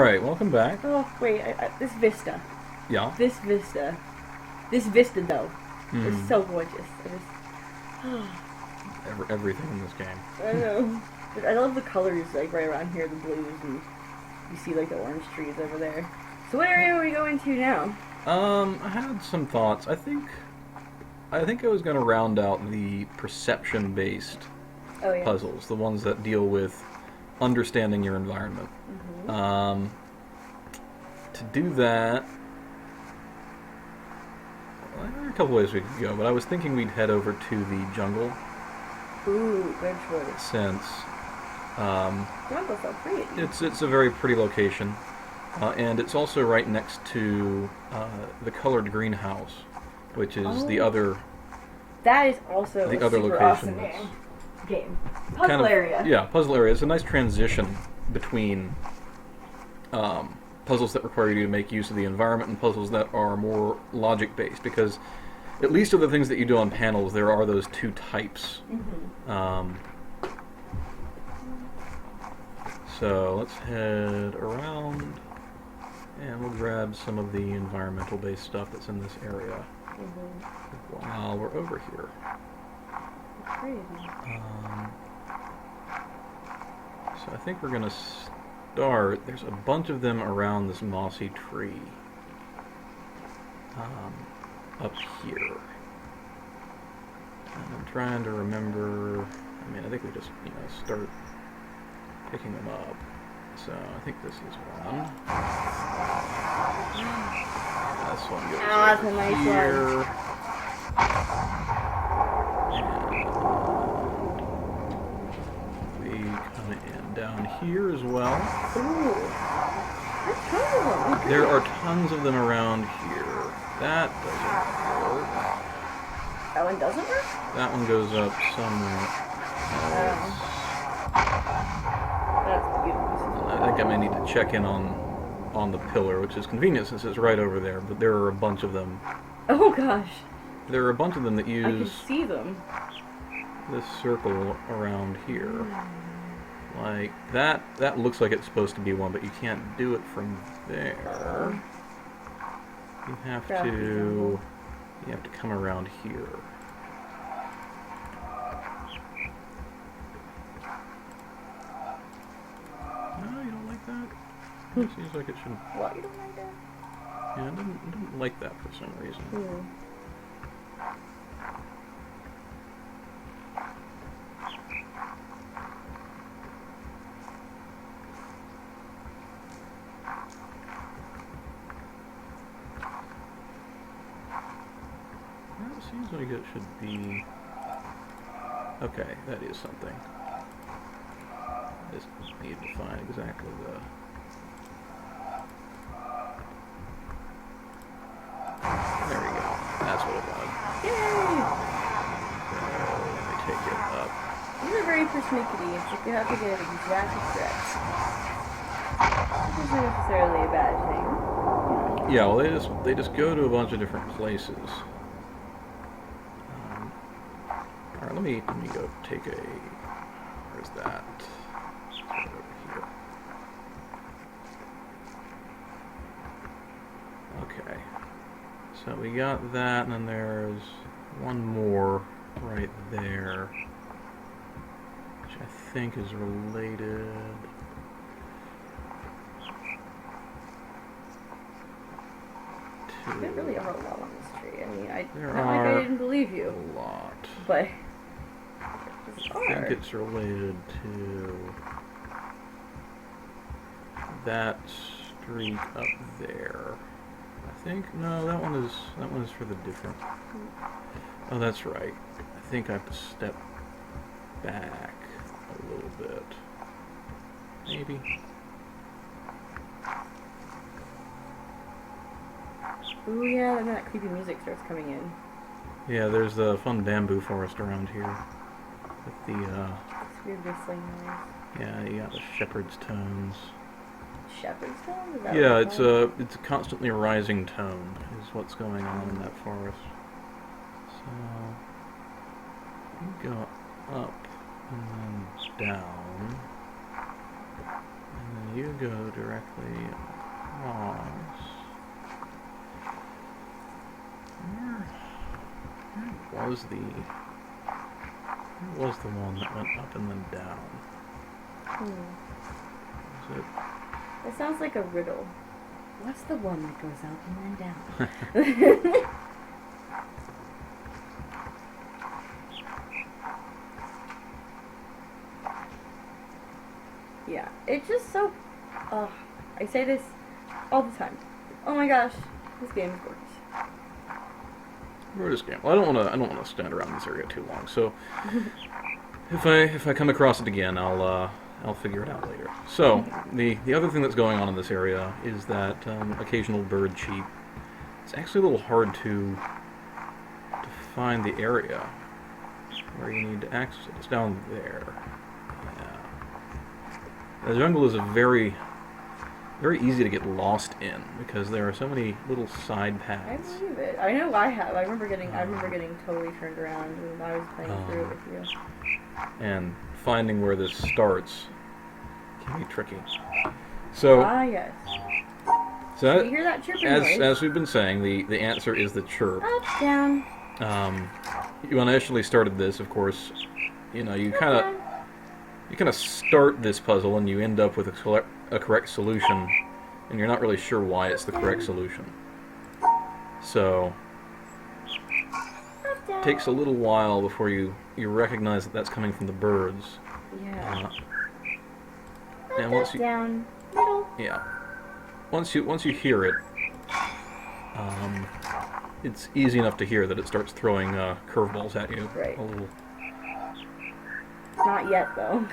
Alright, welcome back. Oh, wait, this vista. Yeah. This vista. This vista, though, is Mm. so gorgeous. It is... Everything in this game. I know. I love the colors, like, right around here, the blues, and you see, like, the orange trees over there. So what area are we going to now? I had some thoughts. I think I was going to round out the perception-based Oh, yeah. puzzles, the ones that deal with understanding your environment. Mm-hmm. To do that, well, there are a couple ways we could go, but I was thinking we'd head over to the jungle Ooh, good choice. since Jungle's so pretty. it's a very pretty location, and it's also right next to the colored greenhouse, which is the other That is also the a other super location. awesome game. Puzzle Kind of, area. yeah, puzzle area. It's a nice transition between puzzles that require you to make use of the environment and puzzles that are more logic-based, because at least of the things that you do on panels, there are those two types. Mm-hmm. So let's head around, and we'll grab some of the environmental-based stuff that's in this area while we're over here. Crazy. So I think we're going to start. There's a bunch of them around this mossy tree up here. And I'm trying to remember. I mean, I think we just start picking them up. So I think this is one. This one goes that's over a nice here. one. And we come in down here as well. Ooh. There's tons of them. Okay. There are tons of them around here. That doesn't work. That one doesn't work? That one goes up somewhere else. That's beautiful. I think I may need to check in on the pillar, which is convenient since it's right over there, but there are a bunch of them. Oh gosh. There are a bunch of them that I can use see them. this circle around here. Like, that looks like it's supposed to be one, but you can't do it from there. You have to come around here. No, you don't like that? It seems like it should. What, you don't like that? Yeah, I didn't like that for some reason. Well, it seems like it should be. Okay, that is something. Just need to find exactly the. There we go. That's what it was. Yay! Let me take it up. These are very persnickety. It's like you have to get it exactly correct. This isn't necessarily a bad thing. Yeah, well, they just go to a bunch of different places. All right, let me go take a. Where's that? Right over here. Okay. So we got that, and then there's one more right there, which I think is related. There really are a lot on this tree. I mean, There not like are I didn't believe you, a lot. but I think it's related to that street up there. I think no, that one is for the different. Oh, that's right. I think I have to step back a little bit. Maybe. ooh yeah, then that creepy music starts coming in. Yeah, there's the fun bamboo forest around here with the This weird whistling noise. yeah, you got the shepherd's tones. Shepherd's tone? Is that Yeah, what it's called? a constantly rising tone is what's going on in that forest. So you go up and then down, and then you go directly was the one that went up and then down? Was it? It sounds like a riddle. What's the one that goes up and then down? Yeah, it's just so. I say this all the time. Oh my gosh, this game is gorgeous. Gorgeous game. Well, I don't want to stand around this area too long. So, if I come across it again, I'll figure it out later. So, the other thing that's going on in this area is that occasional bird cheep. It's actually a little hard to find the area where you need to access it. It's down there. Yeah. The jungle is a very easy to get lost in because there are so many little side paths. I believe it. I know I have. I remember getting totally turned around when I was playing through it with you. And finding where this starts can be tricky. So, yes. So that, you hear that chirping noise? As we've been saying, the answer is the chirp. Up, down. You initially started this, of course. You kind of start this puzzle and you end up with a correct solution, and you're not really sure why it's the correct solution. So it takes a little while before you recognize that that's coming from the birds. Yeah. And once you down, middle. Yeah. Once you hear it, it's easy enough to hear that it starts throwing curveballs at you. Right. A little. Not yet, though.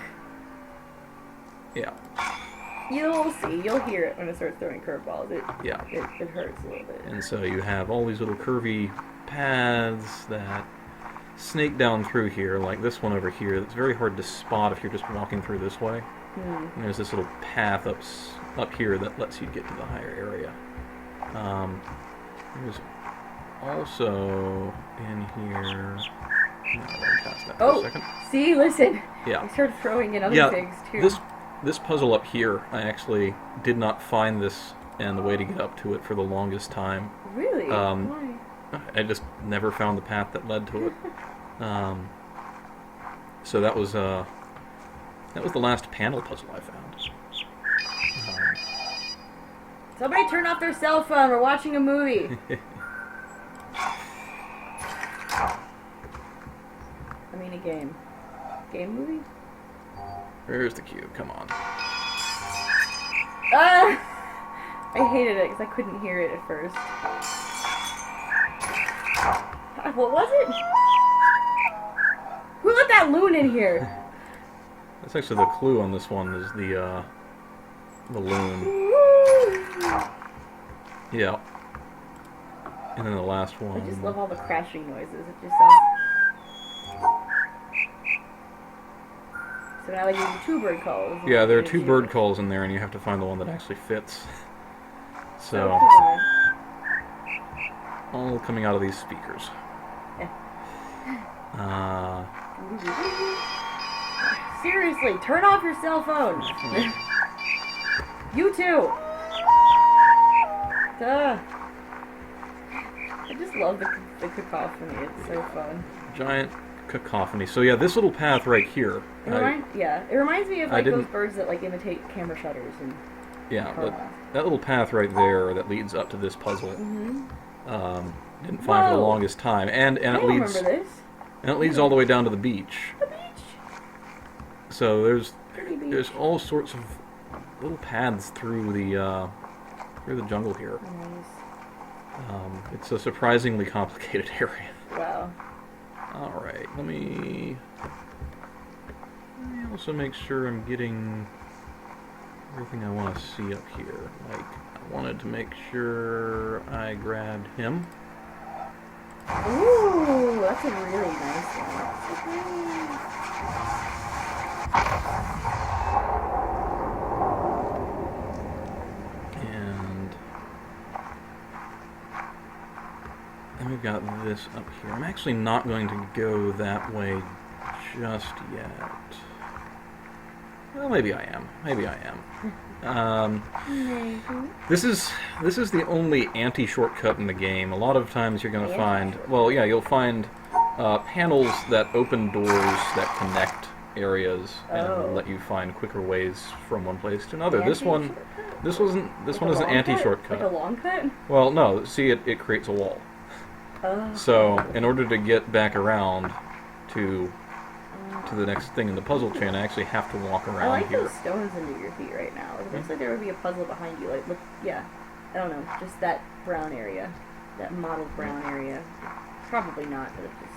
Yeah. You'll see. You'll hear it when it starts throwing curveballs. It hurts a little bit. And so you have all these little curvy paths that snake down through here, like this one over here. That's very hard to spot if you're just walking through this way. And there's this little path up here that lets you get to the higher area. There's also in here. Past that for a second. See, listen. Yeah. I started throwing in other things too. This puzzle up here, I actually did not find this and the way to get up to it for the longest time. Really? Why? I just never found the path that led to it. So that was the last panel puzzle I found. Somebody turn off their cell phone. We're watching a movie. I mean a game. Game movie? Where's the cube? Come on. I hated it because I couldn't hear it at first. What was it? Who let that loon in here? That's actually the clue on this one is the loon. Yeah. And then the last one. I just love all the crashing noises. It just sounds. So now I give you 2 bird calls. Yeah, there are 2 bird calls in there, and you have to find the one that actually fits. So all coming out of these speakers. Seriously, turn off your cell phone. You too. Duh. I just love the cacophony. It's so fun. Giant cacophony. So yeah, this little path right here. It reminds me of like those birds that like imitate camera shutters and. Yeah, that little path right there that leads up to this puzzle. Didn't find for the longest time, and it leads. Remember this? And it leads all the way down to the beach. The beach. So there's all sorts of little paths through the jungle here. Nice. It's a surprisingly complicated area. Wow. All right, let me also make sure I'm getting everything I want to see up here. Like, I wanted to make sure I grabbed him. Ooh, that's a really nice one. And then we've got this up here. I'm actually not going to go that way just yet. Well, maybe I am. Maybe I am. This is the only anti-shortcut in the game. A lot of times you're going to find... Well, yeah, you'll find panels that open doors that connect areas and Oh. let you find quicker ways from one place to another. This Anti-shortcut? this wasn't. This Like one a is an long cut? anti-shortcut. Like a long cut? Well, no. See, it creates a wall. Oh. So, in order to get back around to the next thing in the puzzle chain, I actually have to walk I around like here. those stones under your feet right now. It looks like there would be a puzzle behind you. Like, look, yeah. I don't know, just that brown area. That mottled brown area. Probably not, but it's just,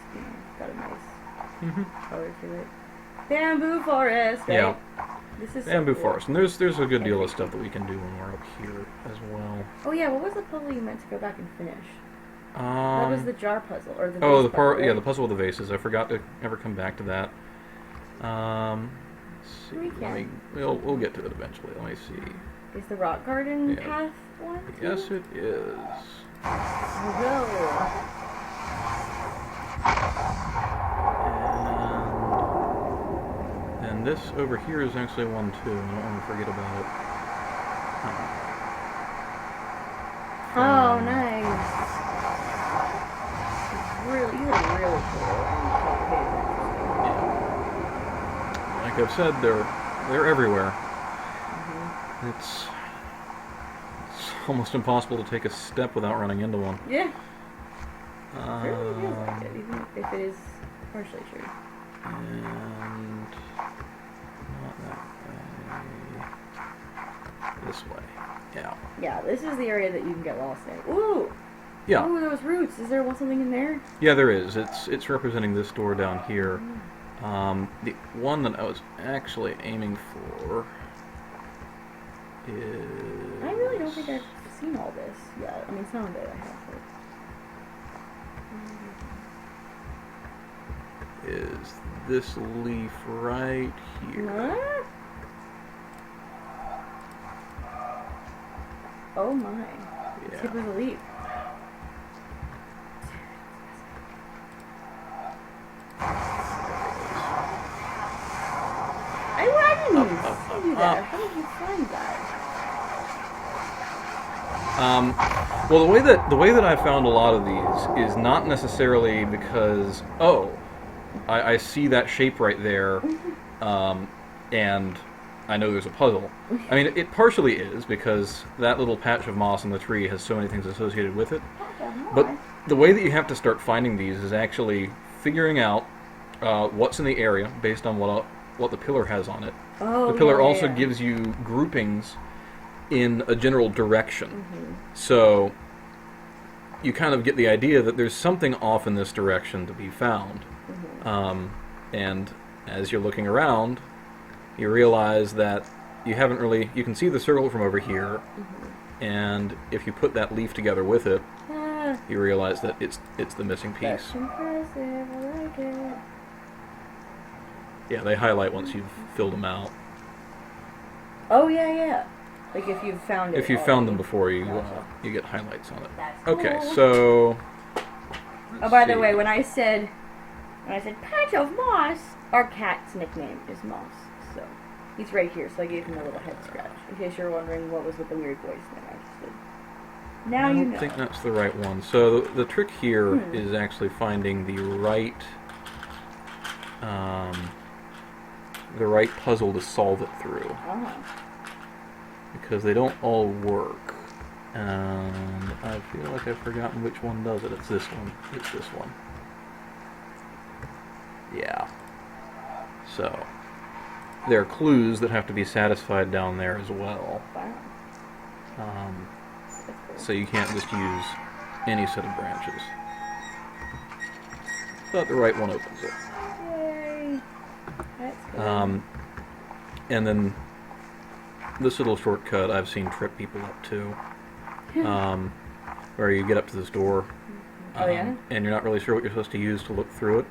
got a nice color to it. Bamboo forest, right? Yeah. This is so Bamboo cool. forest, and there's a good deal of stuff that we can do when we're up here as well. Oh yeah, what was the puzzle you meant to go back and finish? That was the jar puzzle, or the Oh, vase puzzle, right? yeah, the puzzle with the vases. I forgot to ever come back to that. Let's see. We can. We'll get to it eventually. Let me see. Is the rock garden Yeah. path one? Yes, it is. Oh, And this over here is actually one too. I don't want to forget about it. oh nice. Really, you look really cool and complicated and Like I've said, they're everywhere. interesting. It's almost impossible to take a step without running into one. Yeah, it really feels like it, even if it is partially true. And not that way. This way. Yeah. Yeah, this is the area that you can get lost in. Ooh! Yeah. Ooh, those roots. Is there something in there? Yeah, there is. It's representing this door down here. The one that I was actually aiming for is... I really don't think I've seen all this yet. I mean, some of it I have, but... is this leaf right here. Huh? Oh my. Yeah. Tip of the leaf. I didn't even see that. How did you find that? Well, the way that I found a lot of these is not necessarily because I see that shape right there, and I know there's a puzzle. I mean, it partially is because that little patch of moss on the tree has so many things associated with it. But the way that you have to start finding these is actually figuring out what's in the area based on what the pillar has on it. Oh, The pillar yeah, also yeah. gives you groupings in a general direction. So you kind of get the idea that there's something off in this direction to be found. And as you're looking around, you realize that you can see the circle from over here, and if you put that leaf together with it, Ah, you realize that it's the missing piece. that's impressive. I like it. Yeah, they highlight once you've filled them out. Oh, yeah, yeah. Like if you've found it. If you found them already. before, you Gotcha. you get highlights on it. That's Okay, cool. so Oh, by the see. way, when I said patch of moss, our cat's nickname is Moss. So he's right here. So I gave him a little head scratch in case you're wondering what was with the weird voice thing I just did. Now I you don't know. think that's the right one. So the trick here is actually finding the right puzzle to solve it through, Ah. because they don't all work. And I feel like I've forgotten which one does it. It's this one. It's this one. Yeah. So there are clues that have to be satisfied down there as well. Wow. That's cool. So you can't just use any set of branches. But the right one opens it. Yay. That's cool. And then this little shortcut I've seen trip people up to, where you get up to this door, Oh, yeah? and you're not really sure what you're supposed to use to look through it.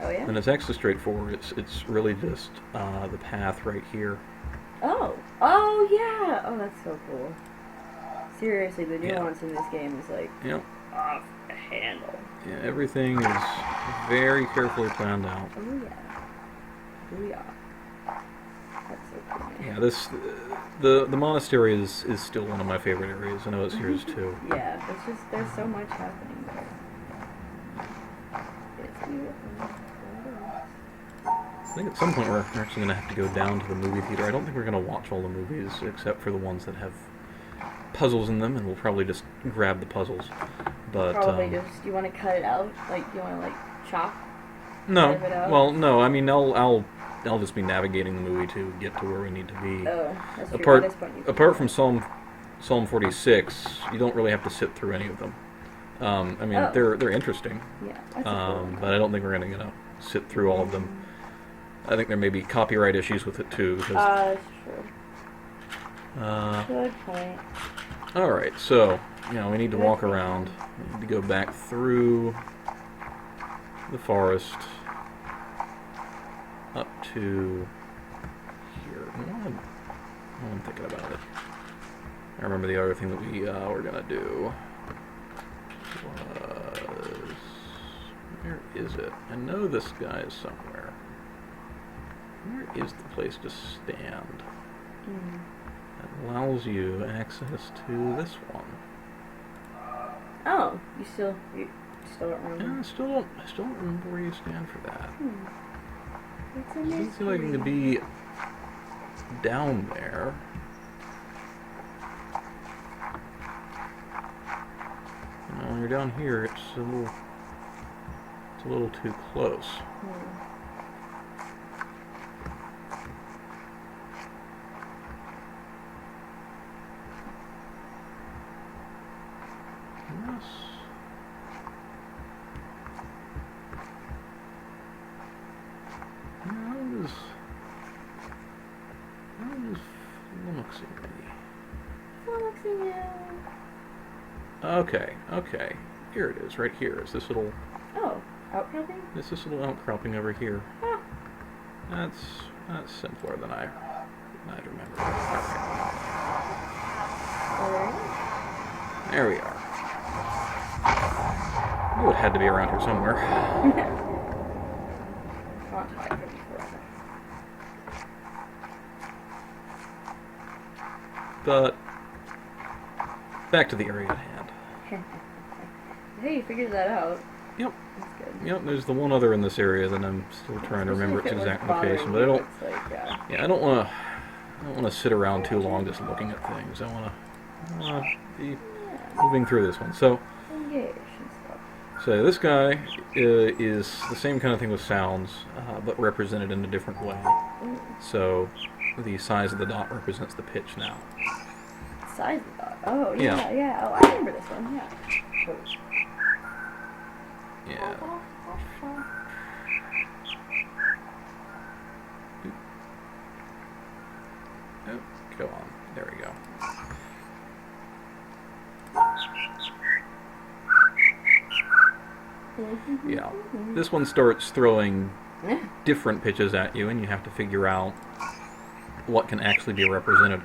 Oh, yeah? And it's actually straightforward. It's really just the path right here. Oh. Oh, yeah. Oh, that's so cool. Seriously, the Yeah. nuance in this game is like Yep. off the handle. Yeah, everything is very carefully planned out. Oh, yeah. Booyah. That's so cool. Man. Yeah, the monastery is still one of my favorite areas. I know it's yours too. Yeah, it's just, there's so much happening there. It's I think at some point we're actually going to have to go down to the movie theater. I don't think we're going to watch all the movies except for the ones that have puzzles in them, and we'll probably just grab the puzzles. But Probably just. Do you want to cut it out? Like, do you want to like chop? no. Leave it out? Well, no. I mean, I'll just be navigating the movie to get to where we need to be. Oh, that's true. At this point you can Apart do from that. Psalm 46, you don't really have to sit through any of them. I mean, Oh. they're interesting, Yeah, that's a cool one. but I don't think we're going to sit through all of them. I think there may be copyright issues with it too. That's true. Uh, Good point. all right, so we need to walk around. We need to go back through the forest up to here. While I'm thinking about it, I remember the other thing that we were gonna do was, where is it? I know this guy is somewhere. Where is the place to stand that allows you access to this one? Oh, you still don't remember? Yeah, I still don't remember where you stand for that. It's a It doesn't seem like it could be down there. When you're down here, it's a little too close. Yes. I was flummoxing me. Okay. Here it is, right here. Is this little outcropping? This little outcropping over here. Huh. That's simpler than I remember. Oh, There we are. Oh, it had to be around here somewhere. But back to the area at hand. Hey, you figured that out. Yep. That's good. Yep, there's the one other in this area that I'm still trying to remember its exact location, but I don't. Yeah, I don't want to sit around too long just looking at things. I want to be moving through this one. So this guy is the same kind of thing with sounds, but represented in a different way. So the size of the dot represents the pitch now. Size of the dot. Oh Yeah. yeah. Oh, I remember this one. Yeah. Yeah. Oh, go on. There we go. Yeah. This one starts throwing different pitches at you, and you have to figure out what can actually be represented.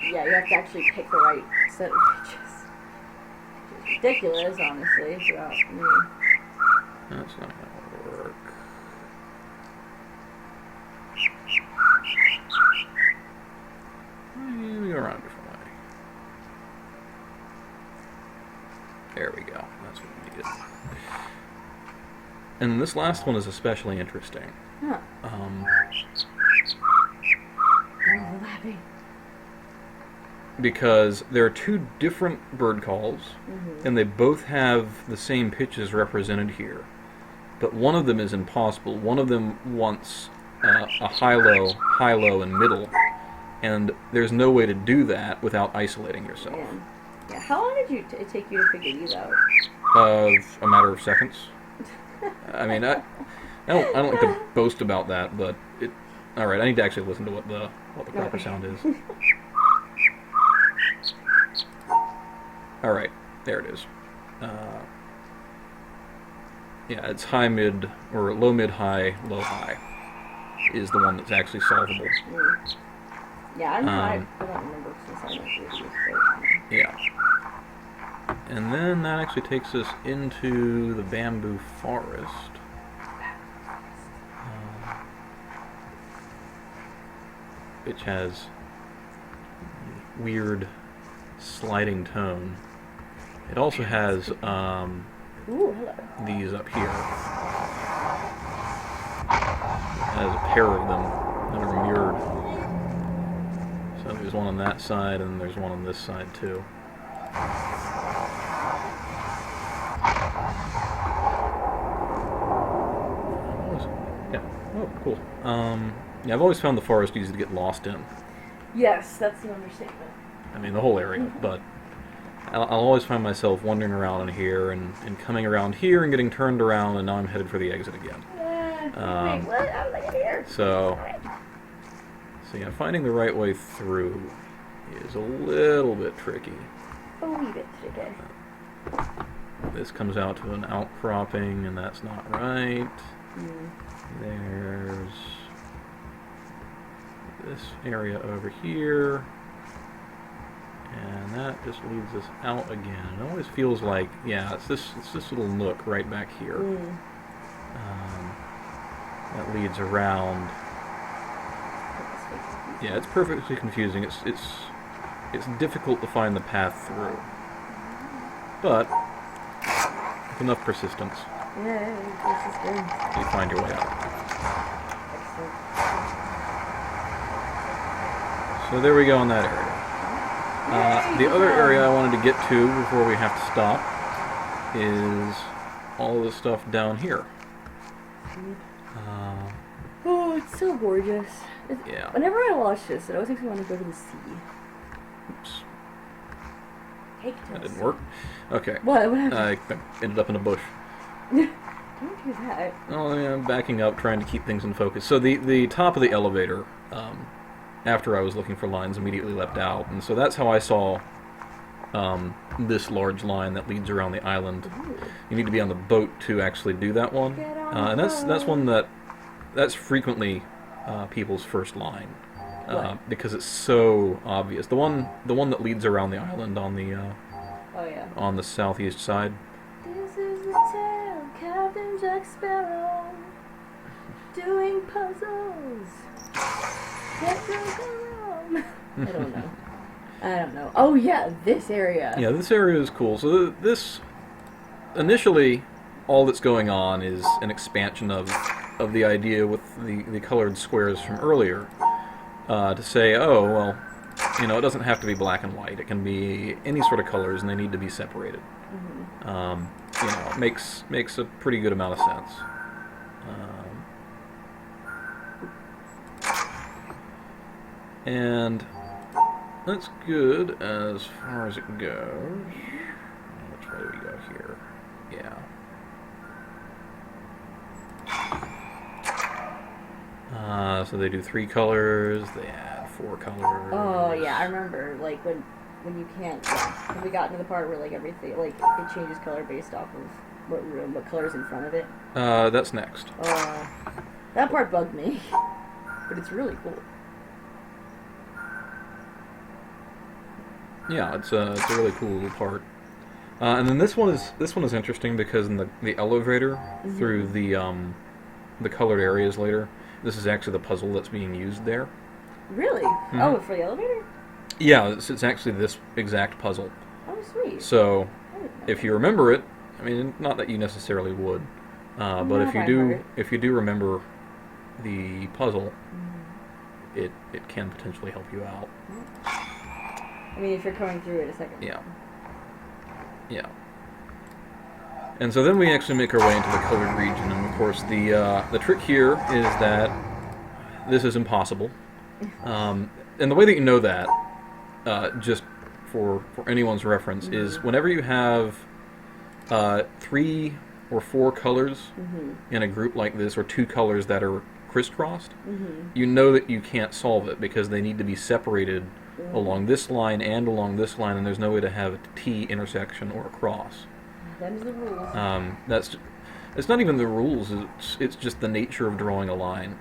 Yeah, you have to actually pick the right set of pitches. It's ridiculous, honestly. Yeah. That's not gonna work. Let me go around a different way. There we go. That's what we needed. And this last one is especially interesting. Huh. Overlapping. Because there are two different bird calls, and they both have the same pitches represented here. But one of them is impossible. One of them wants a high-low, and middle, and there's no way to do that without isolating yourself. Yeah. How long did it take you to figure these out? A matter of seconds. I mean, I don't like to boast about that, but it. All right, I need to actually listen to what the proper sound is. All right, there it is. Yeah, it's high mid or low mid high low high is the one that's actually solvable. Yeah, I don't remember since I went through these. Yeah. And then that actually takes us into the bamboo forest. Which has weird sliding tone. It also has Ooh, hello. these up here. It has a pair of them that are mirrored. So there's one on that side, and there's one on this side too. Yeah. Oh, cool. Yeah, I've always found the forest easy to get lost in. Yes, that's the understatement. I mean, the whole area, but I'll always find myself wandering around in here and coming around here and getting turned around, and now I'm headed for the exit again. Wait, what? I'm like here. So yeah, finding the right way through is a little bit tricky. A wee bit tricky. This comes out to an outcropping, and that's not right. There's this area over here, and that just leads us out again. It always feels like, yeah, it's this little nook right back here. That leads around. Yeah, it's perfectly confusing. It's difficult to find the path through, but with enough persistence, you find your way out. So there we go in that area. The other area I wanted to get to before we have to stop is all this stuff down here. Oh, it's so gorgeous. Yeah. Whenever I watch this, it always makes me want to go to the sea. Oops. Take to That the didn't sea. work. Okay. What happened? I ended up in a bush. Don't do that. Oh, yeah, I'm backing up, trying to keep things in focus. So the top of the elevator, after I was looking for lines, immediately leapt out, and so that's how I saw this large line that leads around the island. Ooh. You need to be on the boat to actually do that one, Get on and the that's one boat. that's frequently people's first line What? because it's so obvious. The one that leads around the island on the Oh yeah. on the southeast side. This is the tale of Captain Jack Sparrow doing puzzles. Get drunk alone. I don't know. Oh yeah, this area. Yeah, this area is cool. So this, initially, all that's going on is an expansion of the idea with the colored squares from earlier, to say, oh, well, you know, it doesn't have to be black and white. It can be any sort of colors, and they need to be separated. You know, it makes a pretty good amount of sense. And that's good as far as it goes. Which way do we go here? Yeah. So they do 3 colors, they add 4 colors. Oh yeah, I remember like when you can't. Yeah, when we got into the part where like everything like it changes color based off of what room, what color's in front of it. That's next. That part bugged me, but it's really cool. Yeah, it's a really cool little part. And then this one is interesting because in the elevator through the colored areas later, this is actually the puzzle that's being used there. Really? Oh, for the elevator? Yeah, it's actually this exact puzzle. Oh, sweet. So, if you remember it, I mean, not that you necessarily would, but if you do remember the puzzle, it can potentially help you out. I mean, if you're coming through it a second. Yeah. Yeah. And so then we actually make our way into the colored region, and of course the trick here is that this is impossible. And the way that you know that, just for anyone's reference, is whenever you have 3 or 4 colors in a group like this, or 2 colors that are crisscrossed, you know that you can't solve it because they need to be separated along this line and along this line, and there's no way to have a T intersection or a cross. Them's the rules. It's not even the rules. It's just the nature of drawing a line.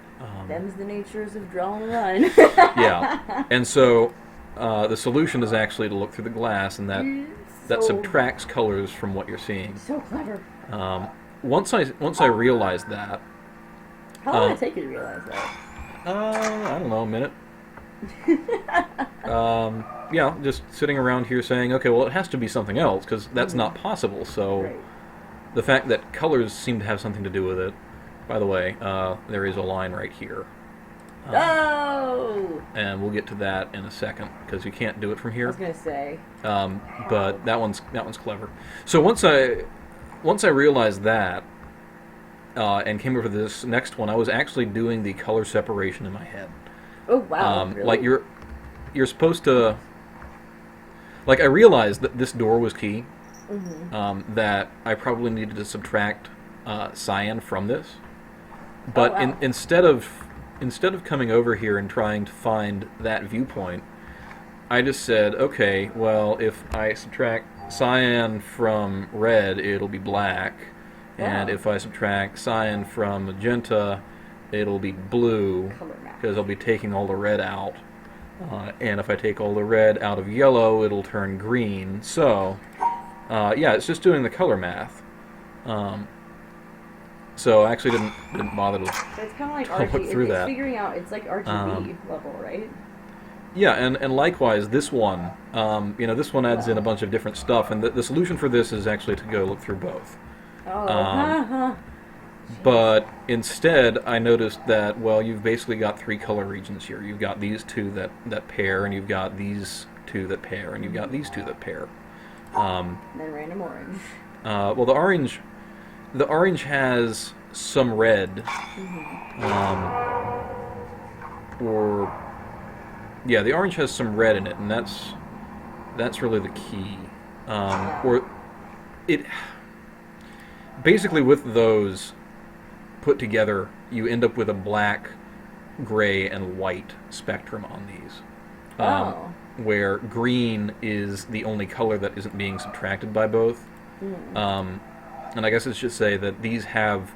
Them's the natures of drawing a line. Yeah, and so the solution is actually to look through the glass, and that subtracts colors from what you're seeing. So clever. Once I realized that. How long did it take you to realize that? I don't know, a minute. yeah, just sitting around here saying, okay, well, it has to be something else, because that's not possible, so Right. the fact that colors seem to have something to do with it. By the way, there is a line right here. Oh! And we'll get to that in a second, because you can't do it from I here. was gonna say. But that one's clever. So once I realized that, and came over to this next one, I was actually doing the color separation in my head. Oh wow! Really? Like you're supposed to. Like I realized that this door was key. Mm-hmm. That I probably needed to subtract cyan from this, but wow. instead of coming over here and trying to find that viewpoint, I just said, okay, well, if I subtract cyan from red, it'll be black, and Wow. if I subtract cyan from magenta, it'll be blue, Color match. because I'll be taking all the red out. And if I take all the red out of yellow, it'll turn green. So, yeah, it's just doing the color math. So I actually didn't bother to. So it's kind of like I'll look RGB. through It's that. figuring out. It's like RGB level, right? Yeah, and likewise, this one, this one adds in a Wow. bunch of different stuff, and the solution for this is actually to go look through both. Oh. But instead, I noticed that, well, you've basically got three color regions here. You've got these two that pair, and you've got these two that pair, and you've got these two that pair. And then random orange. Well, the orange has some red, or yeah, the orange has some red in it, and that's really the key. Or it basically, with those put together, you end up with a black, gray, and white spectrum on these. Where green is the only color that isn't being subtracted by both. And I guess it should say that these have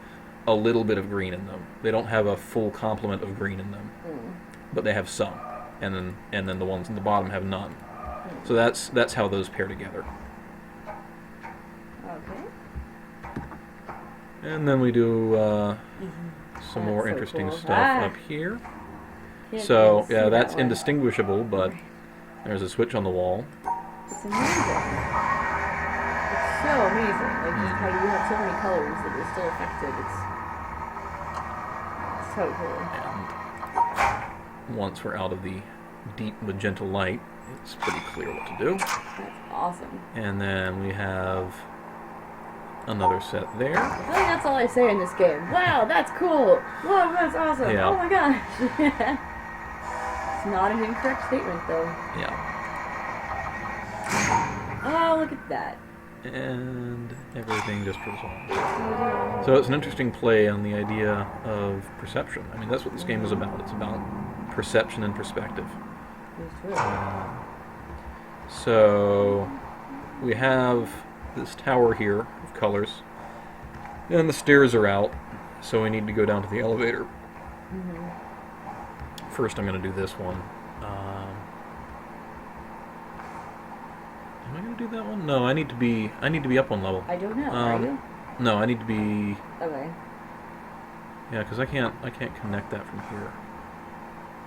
a little bit of green in them. They don't have a full complement of green in them, but they have some. And then the ones in the bottom have none. So that's how those pair together. Okay. And then we do some more That's so interesting cool. stuff up here. Can't So even see yeah, that that's one. indistinguishable, but there's a switch on the wall. It's amazing. It's so amazing. Like just how you have so many colors that are still effective. It's so cool. And once we're out of the deep magenta light, it's pretty clear what to do. That's awesome. And then we have another set there. I feel like that's all I say in this game. Wow, that's cool. Whoa, that's awesome. Yeah. Oh my gosh. It's not an incorrect statement though. Yeah. Oh, look at that. And everything just resolves. So it's an interesting play on the idea of perception. I mean, that's what this game is about. It's about perception and perspective. It's true. So we have this tower here of colors, and the stairs are out, so we need to go down to the elevator. First, I'm going to do this one. Am I going to do that one? No, I need to be up one level. I don't know. Are you? No, I need to be. Okay. Yeah, because I can't connect that from here.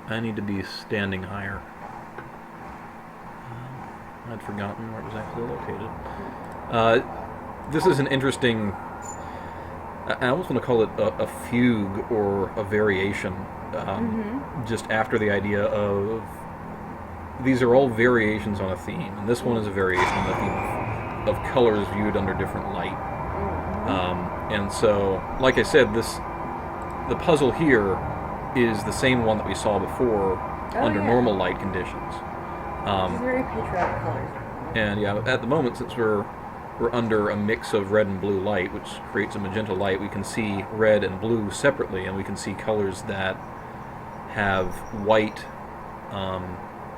I need to be standing higher. I'd forgotten where it was actually located. This is an interesting. I almost want to call it a fugue or a variation. Just after the idea of. These are all variations on a theme, and this one is a variation on the theme of colors viewed under different light. And so, like I said, the puzzle here is the same one that we saw before under normal light conditions. These are very patriotic colors. And yeah, at the moment, since we're under a mix of red and blue light, which creates a magenta light, we can see red and blue separately, and we can see colors that have white.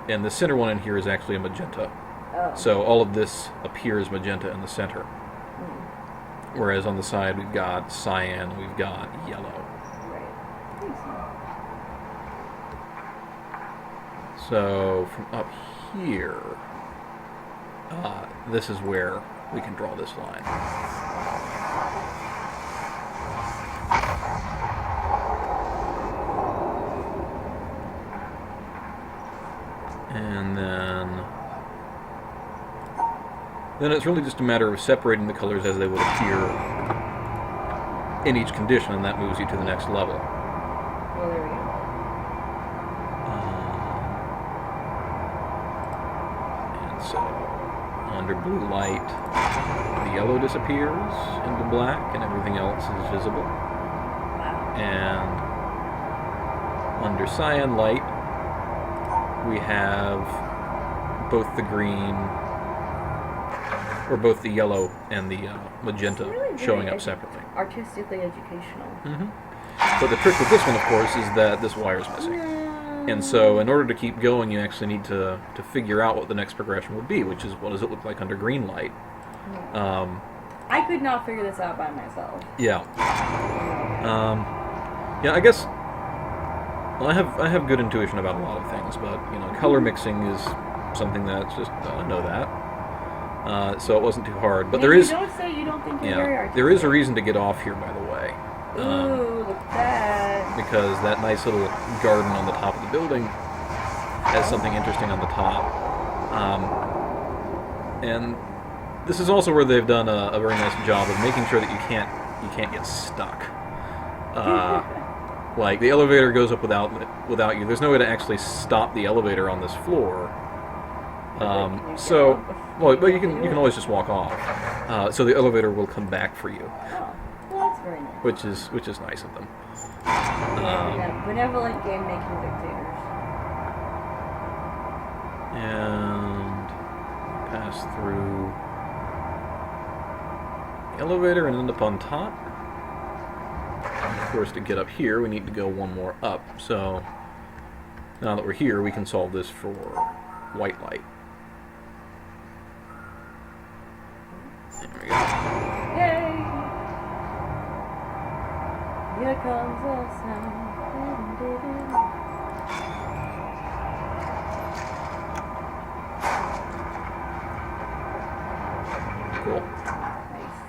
And the center one in here is actually a magenta. Oh. So all of this appears magenta in the center. Whereas on the side we've got cyan, we've got yellow. Right. So from up here, this is where we can draw this line. And then it's really just a matter of separating the colors as they would appear in each condition, and that moves you to the next level. Well, there we go. And so, under blue light, the yellow disappears into black, and everything else is visible. Wow. And under cyan light, we have both the green, or both the yellow and the magenta Really showing up separately. Artistically educational. But the trick with this one, of course, is that this wire's missing. And so in order to keep going, you actually need to figure out what the next progression would be, which is what does it look like under green light. I could not figure this out by myself. Yeah. Yeah, I guess... Well, I have good intuition about a lot of things, but, you know, color mixing is something that's just... I know that. So it wasn't too hard. But there is... Don't say you don't think you're very artistic. There is a reason to get off here, by the way. Ooh, look at that. Because that nice little garden on the top of the building has something interesting on the top. And this is also where they've done a very nice job of making sure that you can't get stuck. Like the elevator goes up without you. There's no way to actually stop the elevator on this floor. But you can always just walk off. So the elevator will come back for you. Oh, well, that's very nice. Which is nice of them. Benevolent game-making dictators. And pass through the elevator and end up on top. And of course, to get up here, we need to go one more up. So now that we're here, we can solve this for white light. There we go. Yay! Here comes the sound. Cool. Nice.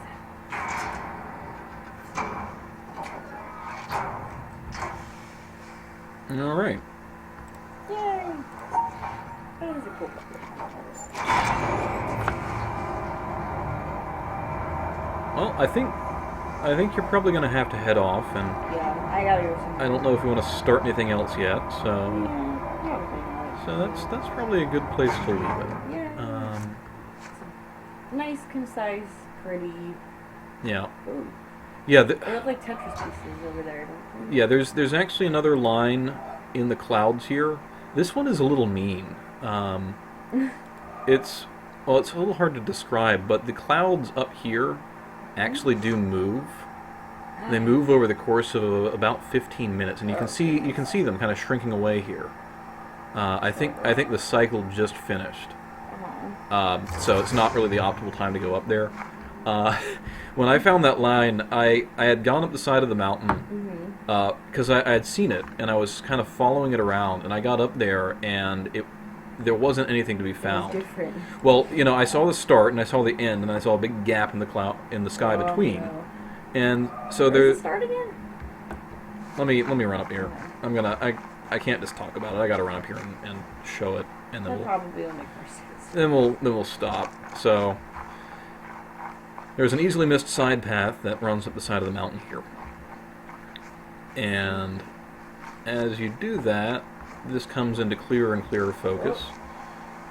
All right. Yay! That was a cool one. Well, I think you're probably going to have to head off, and Yeah, I gotta go somewhere. I don't know if you want to start anything else yet. So Probably not. that's probably a good place to leave it. Yeah. Nice, concise, pretty. Yeah. Ooh. Yeah. They look like Tetris pieces over there, don't they? Yeah. There's actually another line in the clouds here. This one is a little mean. It's a little hard to describe, but the clouds up here actually do move. They move over the course of about 15 minutes, and you can see them kind of shrinking away here. I think the cycle just finished, so it's not really the optimal time to go up there. When I found that line, I had gone up the side of the mountain because I had seen it, and I was kind of following it around, and I got up there, and there wasn't anything to be found. It was different. Well, you know, I saw the start and I saw the end, and I saw a big gap in the sky between. No. And so Where's there. it start again? Let me run up here. I can't just talk about it. I gotta run up here and show it, and then That probably will make more sense. then we'll stop. So there's an easily missed side path that runs up the side of the mountain here, and as you do that, this comes into clearer and clearer focus,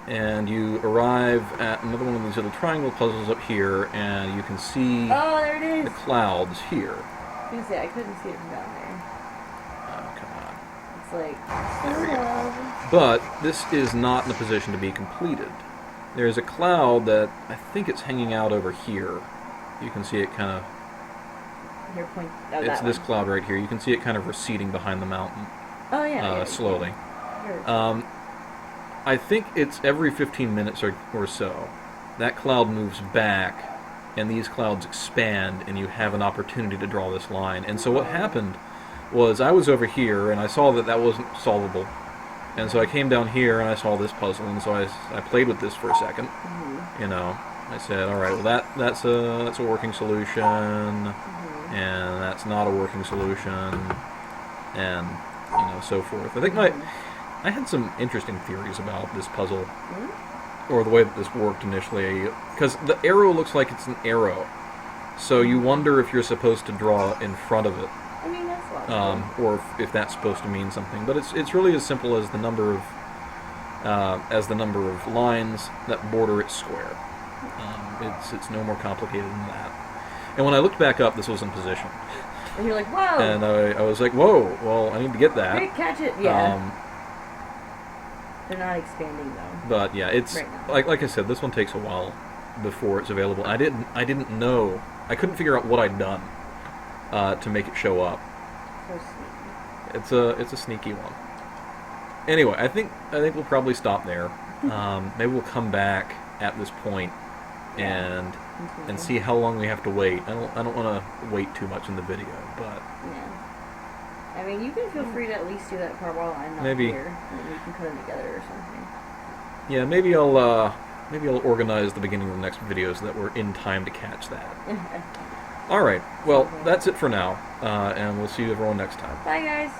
and you arrive at another one of these little triangle puzzles up here, and you can see Oh, there it is! the clouds here. I couldn't see it from down there. Oh, come on. It's like... There we go. But this is not in a position to be completed. There's a cloud that I think it's hanging out over here. You can see it kind of... Here, point... Oh, It's that this one. cloud right here. You can see it kind of receding behind the mountain Oh, yeah. slowly. Here. I think it's every 15 minutes or so. That cloud moves back, and these clouds expand, and you have an opportunity to draw this line. And so what happened was I was over here, and I saw that wasn't solvable. And so I came down here, and I saw this puzzle, and so I played with this for a second. You know, I said, all right, well that's a working solution, and that's not a working solution, and so forth. I think I had some interesting theories about this puzzle, Mm-hmm. or the way that this worked initially, because the arrow looks like it's an arrow, so you wonder if you're supposed to draw in front of it, I mean, that's logical. or if that's supposed to mean something. But it's really as simple as the number of lines that border its square. It's no more complicated than that. And when I looked back up, this was in position, And you're like, whoa! and I was like, whoa, well, I need to get that. Quick, catch it! Yeah. Um, They're not expanding though. But yeah, it's Right now. like I said, this one takes a while before it's available. I didn't know. I couldn't figure out what I'd done to make it show up. So sneaky. It's a sneaky one. Anyway, I think we'll probably stop there. Maybe we'll come back at this point and Continue. see how long we have to wait. I don't want to wait too much in the video, but Yeah. I mean, you can feel free to at least do that part while I'm not Maybe. here, and then we can cut them together or something. yeah, maybe I'll organize the beginning of the next video so that we're in time to catch that. All right. Well, that's it for now, and we'll see you everyone next time. Bye, guys.